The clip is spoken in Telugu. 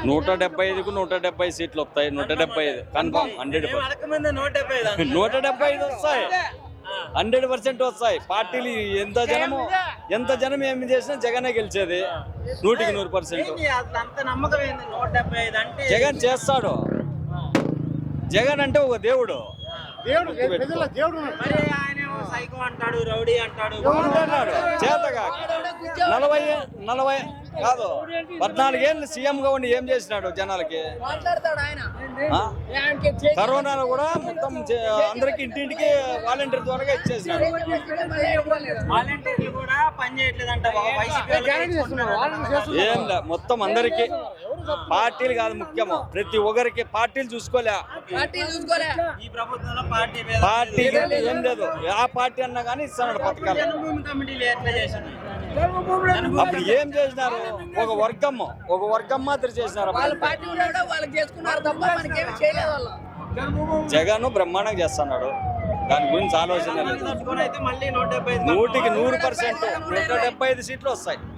175కు 170 సీట్లు వస్తాయి. 175 కన్ఫర్మ్ 100%. 175 వస్తాయి, 100% వస్తాయి. పార్టీలు ఎంత జనం ఏమి చేసినా జగనే గెలిచేది 100%. జగన్ చేస్తాడు. జగన్ అంటే ఒక దేవుడు. చేతగా 40 కాదు 14 ఏళ్ళు సీఎం గా ఉండి ఏం చేసినాడు జనాలకి? కరోనాలో కూడా మొత్తం అందరికి ఇంటింటికి వాలంటీర్ ద్వారా ఇచ్చేసినాడు. ఏం లే, మొత్తం అందరికి పార్టీలు కాదు ముఖ్యము. ప్రతి ఒక్కరికి పార్టీలు చూసుకోలే. పార్టీ ఏం లేదు, ఆ పార్టీ అన్నా కానీ ఇస్తున్నాడు పథకాలు. అప్పుడు ఏం చేసినారు? ఒక వర్గం మాత్రం చేసినారు. జగన్ బ్రహ్మాండంగా చేస్తున్నాడు. దాని గురించి ఆలోచన లేదు. 100% 175 సీట్లు వస్తాయి.